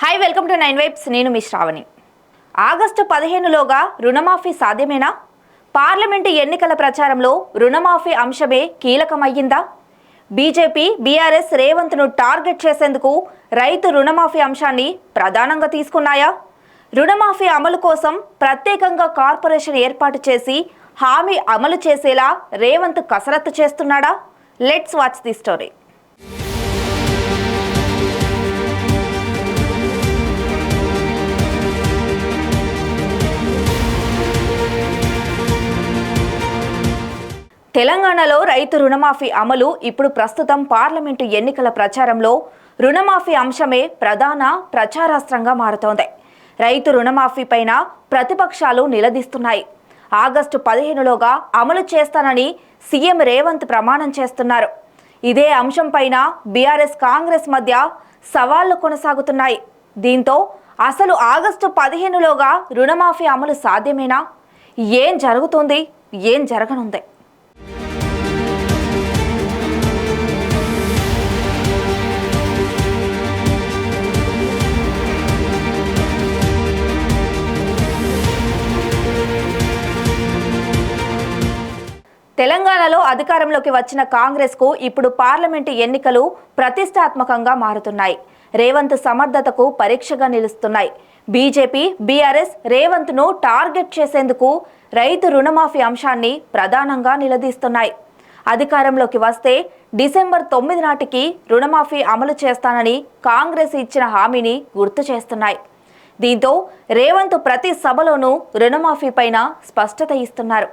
Hi welcome to 9 vibes. నేను మీ Shravani. August 15లోగా రుణమాఫీ సాధ్యమేనా? పార్లమెంటు ఎన్నికల ప్రచారంలో రుణమాఫీ అంశమే కీలకమయ్యిందా? బీజేపీ బీఆర్ఎస్ రేవంత్ను టార్గెట్ చేసేందుకు రైతు రుణమాఫీ అంశాన్ని ప్రధానంగా తీసుకున్నాయా? రుణమాఫీ అమలు కోసం ప్రత్యేకంగా కార్పొరేషన్ ఏర్పాటు చేసి హామీ అమలు చేసేలా రేవంత్ కసరత్తు చేస్తున్నాడా? Let's watch the story. తెలంగాణలో రైతు రుణమాఫీ అమలు ఇప్పుడు ప్రస్తుతం పార్లమెంటు ఎన్నికల ప్రచారంలో రుణమాఫీ అంశమే ప్రధాన ప్రచారాస్త్రంగా మారుతోంది. రైతు రుణమాఫీ పైన ప్రతిపక్షాలు నిలదీస్తున్నాయి. ఆగస్టు 15లోగా అమలు చేస్తానని సీఎం రేవంత్ ప్రమాణం చేస్తున్నారు. ఇదే అంశంపైన బీఆర్ఎస్ కాంగ్రెస్ మధ్య సవాళ్లు కొనసాగుతున్నాయి. దీంతో అసలు ఆగస్టు 15లోగా రుణమాఫీ అమలు సాధ్యమేనా? ఏం జరుగుతుంది, ఏం జరగనుంది? తెలంగాణలో అధికారంలోకి వచ్చిన కాంగ్రెస్కు ఇప్పుడు పార్లమెంటు ఎన్నికలు ప్రతిష్టాత్మకంగా మారుతున్నాయి. రేవంత్ సమర్థతకు పరీక్షగా నిలుస్తున్నాయి. బీజేపీ బీఆర్ఎస్ రేవంత్ను టార్గెట్ చేసేందుకు రైతు రుణమాఫీ అంశాన్ని ప్రధానంగా నిలదీస్తున్నాయి. అధికారంలోకి వస్తే డిసెంబర్ 9 నాటికి రుణమాఫీ అమలు చేస్తానని కాంగ్రెస్ ఇచ్చిన హామీని గుర్తు చేస్తున్నాయి. దీంతో రేవంత్ ప్రతి సభలోనూ రుణమాఫీ పైన స్పష్టత ఇస్తున్నారు.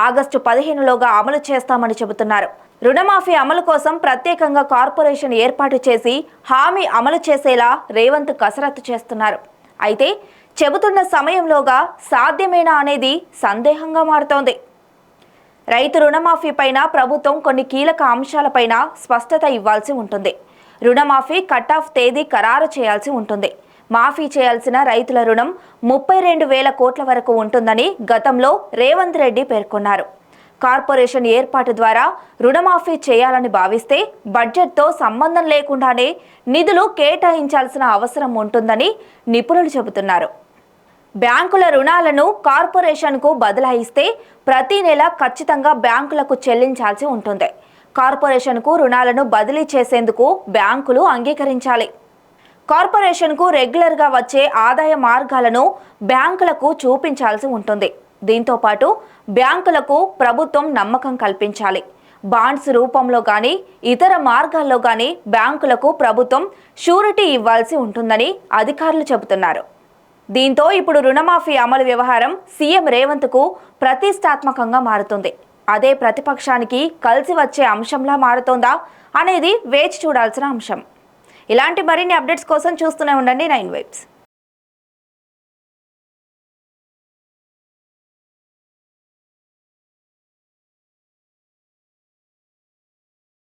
ఆగస్టు 15లోగా అమలు చేస్తామని చెబుతున్నారు. రుణమాఫీ అమలు కోసం ప్రత్యేకంగా కార్పొరేషన్ ఏర్పాటు చేసి హామీ అమలు చేసేలా రేవంత్ కసరత్తు చేస్తున్నారు. అయితే చెబుతున్న సమయంలోగా సాధ్యమేనా అనేది సందేహంగా మారుతోంది. రైతు రుణమాఫీ పైన ప్రభుత్వం కొన్ని కీలక అంశాలపైన స్పష్టత ఇవ్వాల్సి ఉంటుంది. రుణమాఫీ కట్ ఆఫ్ తేదీ ఖరారు చేయాల్సి ఉంటుంది. మాఫీ చేయాల్సిన రైతుల రుణం 32,000 కోట్ల వరకు ఉంటుందని గతంలో రేవంత్ రెడ్డి పేర్కొన్నారు. కార్పొరేషన్ ఏర్పాటు ద్వారా రుణమాఫీ చేయాలని భావిస్తే బడ్జెట్తో సంబంధం లేకుండానే నిధులు కేటాయించాల్సిన అవసరం ఉంటుందని నిపుణులు చెబుతున్నారు. బ్యాంకుల రుణాలను కార్పొరేషన్కు బదలాయిస్తే ప్రతి నెల ఖచ్చితంగా బ్యాంకులకు చెల్లించాల్సి ఉంటుంది. కార్పొరేషన్కు రుణాలను బదిలీ చేసేందుకు బ్యాంకులు అంగీకరించాలి. కార్పొరేషన్కు రెగ్యులర్గా వచ్చే ఆదాయ మార్గాలను బ్యాంకులకు చూపించాల్సి ఉంటుంది. దీంతో పాటు బ్యాంకులకు ప్రభుత్వం నమ్మకం కల్పించాలి. బాండ్స్ రూపంలో కానీ ఇతర మార్గాల్లో కానీ బ్యాంకులకు ప్రభుత్వం షూరిటీ ఇవ్వాల్సి ఉంటుందని అధికారులు చెబుతున్నారు. దీంతో ఇప్పుడు రుణమాఫీ అమలు వ్యవహారం సీఎం రేవంత్కు ప్రతిష్టాత్మకంగా మారుతుంది. అదే ప్రతిపక్షానికి కలిసి వచ్చే అంశంలా మారుతోందా అనేది వేచి చూడాల్సిన అంశం. ఇలాంటి మరిన్ని అప్డేట్స్ కోసం చూస్తూనే ఉండండి 9 వైబ్స్.